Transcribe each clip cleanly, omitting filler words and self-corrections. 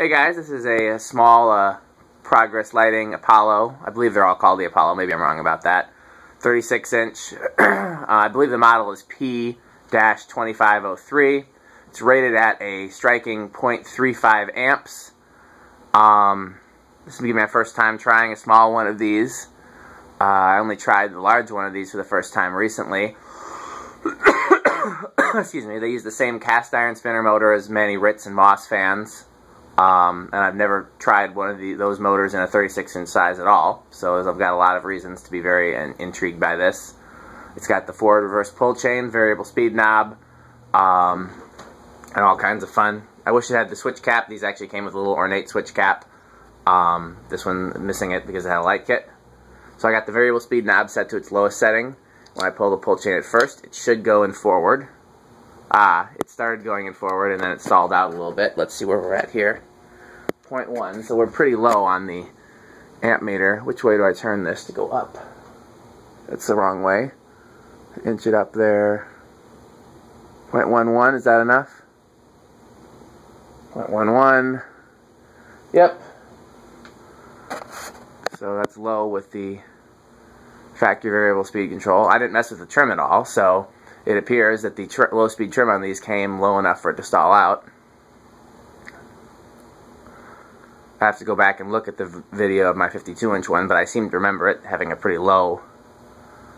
Hey guys, this is a small Progress Lighting Apollo. I believe they're all called the Apollo. Maybe I'm wrong about that. 36-inch. I believe the model is P-2503. It's rated at a striking 0.35 amps. This will be my first time trying a small one of these. I only tried the large one of these for the first time recently. Excuse me. They use the same cast iron spinner motor as many Ritz and Moss fans. And I've never tried one of those motors in a 36-inch size at all, so I've got a lot of reasons to be very intrigued by this. It's got the forward reverse pull chain, variable speed knob, and all kinds of fun. I wish it had the switch cap. These actually came with a little ornate switch cap. This one missing it because it had a light kit. So I got the variable speed knob set to its lowest setting. When I pull the pull chain at first, it should go in forward. It started going in forward and then it stalled out a little bit. Let's see where we're at here. 0.1, so we're pretty low on the amp meter. Which way do I turn this to go up? That's the wrong way. Inch it up there. 0.11, is that enough? 0.11. Yep. So that's low with the factory variable speed control. I didn't mess with the trim at all, so it appears that the low speed trim on these came low enough for it to stall out. I have to go back and look at the video of my 52-inch one, but I seem to remember it having a pretty low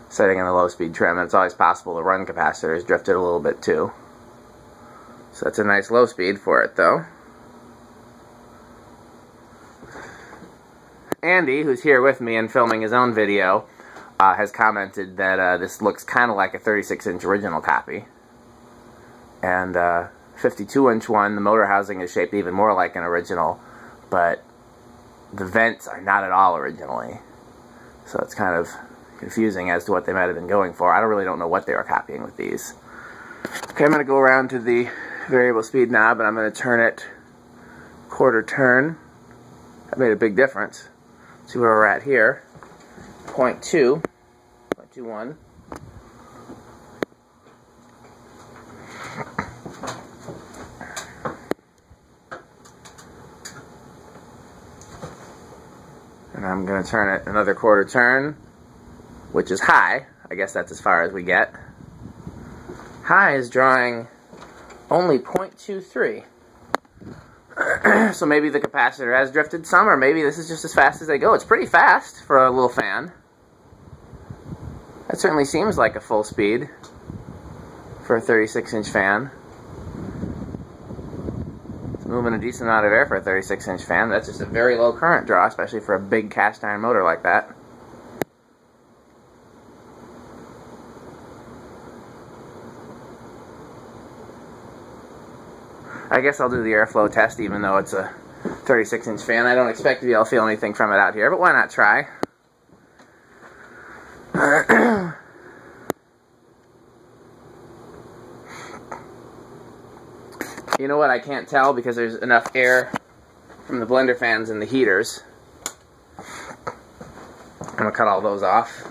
setting in the low speed trim, and it's always possible the run capacitor has drifted a little bit too. So that's a nice low speed for it though. Andy, who's here with me and filming his own video, has commented that this looks kind of like a 36-inch original copy. And 52-inch one, the motor housing is shaped even more like an original, but the vents are not at all originally. So it's kind of confusing as to what they might have been going for. I really don't know what they were copying with these. Okay, I'm going to go around to the variable speed knob and I'm going to turn it quarter turn. That made a big difference. See where we're at here. 0.2, 0.21. And I'm going to turn it another quarter turn, which is high. I guess that's as far as we get. High is drawing only 0.23. So maybe the capacitor has drifted some, or maybe this is just as fast as they go. It's pretty fast for a little fan. That certainly seems like a full speed for a 36-inch fan. It's moving a decent amount of air for a 36-inch fan. That's just a very low current draw, especially for a big cast iron motor like that. I guess I'll do the airflow test even though it's a 36-inch fan. I don't expect to be able to feel anything from it out here, but why not try? You know what, I can't tell because there's enough air from the blender fans and the heaters. I'm going to cut all those off.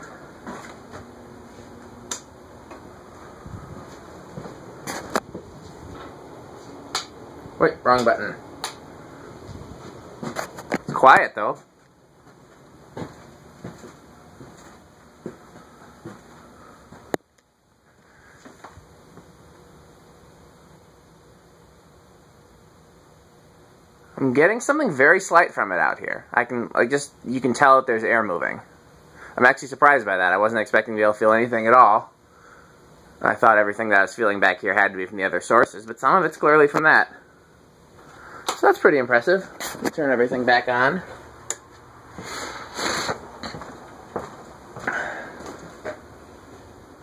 Wait, wrong button. It's quiet though. I'm getting something very slight from it out here. You can tell that there's air moving. I'm actually surprised by that. I wasn't expecting to be able to feel anything at all. I thought everything that I was feeling back here had to be from the other sources, but some of it's clearly from that. So that's pretty impressive. Let me turn everything back on.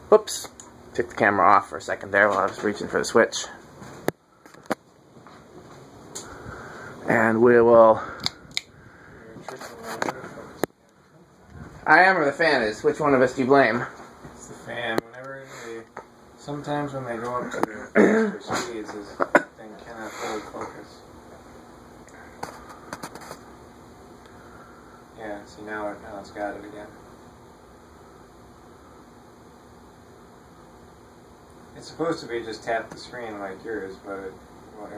Whoops. Took the camera off for a second there while I was reaching for the switch. And we will... I am, or the fan is. Which one of us do you blame? It's the fan. Sometimes when they go up to the faster speeds, this thing cannot hold focus. Yeah, see now it's got it again. It's supposed to be just tap the screen like yours, but it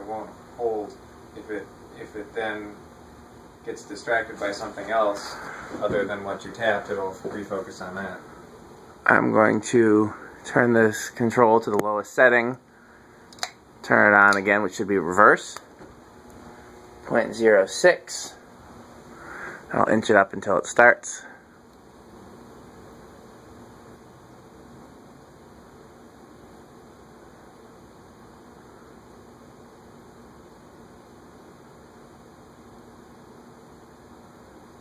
won't hold if it then gets distracted by something else other than what you tapped, it'll refocus on that. I'm going to turn this control to the lowest setting, turn it on again, which should be reverse, 0.06. I'll inch it up until it starts.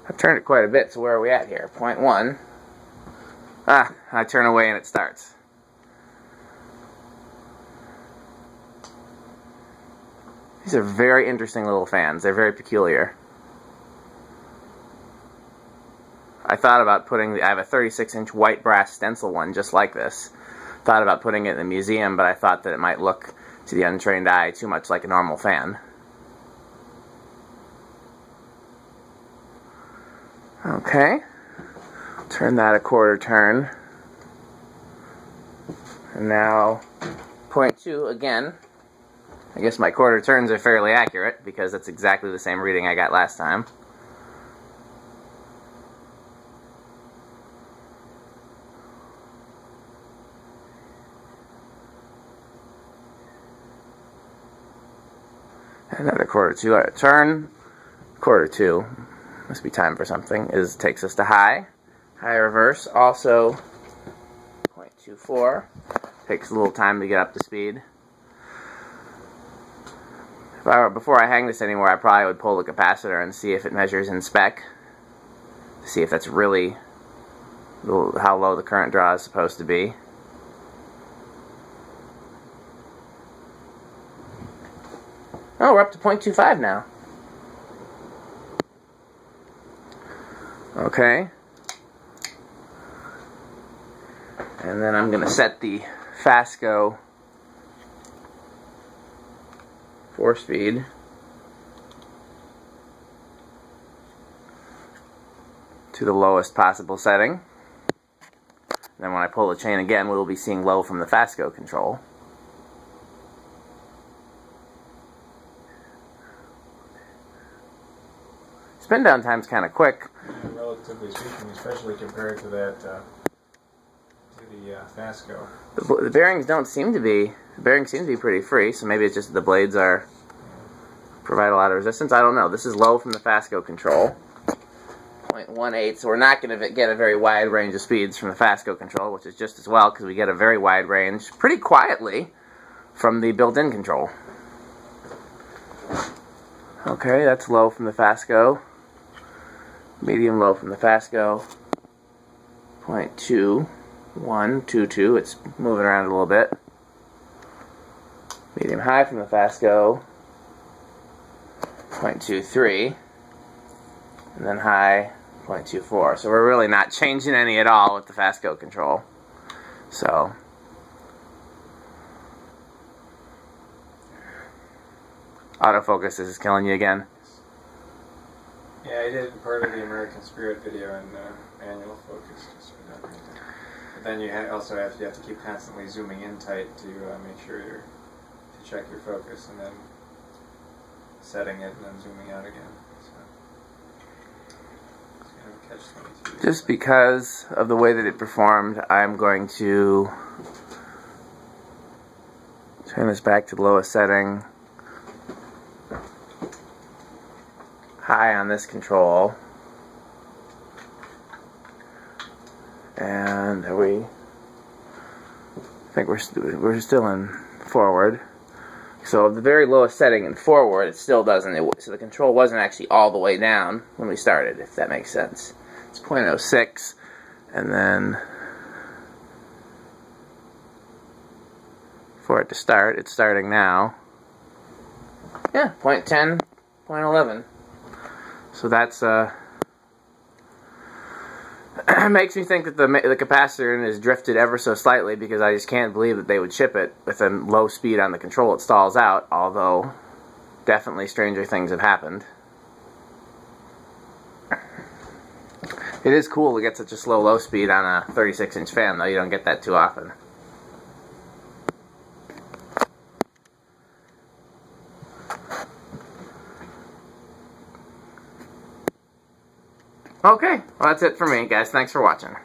I've turned it quite a bit, so where are we at here? 0.1. Ah, I turn away and it starts. These are very interesting little fans. They're very peculiar. I thought about putting, I have a 36-inch white brass stencil one just like this. Thought about putting it in the museum, but I thought that it might look, to the untrained eye, too much like a normal fan. Okay, turn that a quarter turn, and now 0.2 again. I guess my quarter turns are fairly accurate because that's exactly the same reading I got last time. Another quarter two turn, quarter two. Must be time for something. Takes us to high reverse, also 0.24. Takes a little time to get up to speed. Before I hang this anymore, I probably would pull the capacitor and see if it measures in spec. See if that's really how low the current draw is supposed to be. Oh, we're up to 0.25 now. Okay, and then I'm going to set the Fasco 4-speed to the lowest possible setting. Then when I pull the chain again, we will be seeing low from the Fasco control. Spin down time's kind of quick. Relatively speaking, especially compared to that, to the Fasco. The bearings don't seem to be, the bearings seem to be pretty free, so maybe it's just the blades provide a lot of resistance. I don't know. This is low from the Fasco control. 0.18, so we're not going to get a very wide range of speeds from the Fasco control, which is just as well, because we get a very wide range, pretty quietly, from the built-in control. Okay, that's low from the Fasco. Medium low from the Fasco. 0.2122. It's moving around a little bit. Medium high from the Fasco. 0.23. And then high 0.24. So we're really not changing any at all with the Fasco control. So autofocus is killing you again. Yeah, I did part of the American Spirit video in manual focus just for that reason. But then you also have to keep constantly zooming in tight to make sure to check your focus, and then setting it and then zooming out again. So it's kind of a catch-22. Just because of the way that it performed, I'm going to turn this back to the lowest setting. High on this control, and I think we're still in forward. So the very lowest setting in forward, it still doesn't. So the control wasn't actually all the way down when we started, if that makes sense. It's 0.06, and then for it to start, it's starting now. Yeah, 0.10, 0.11. So that's makes me think that the capacitor is drifted ever so slightly, because I just can't believe that they would ship it with a low speed on the control. It stalls out, although definitely stranger things have happened. It is cool to get such a slow low speed on a 36-inch fan, though. You don't get that too often. Okay, well that's it for me, guys. Thanks for watching.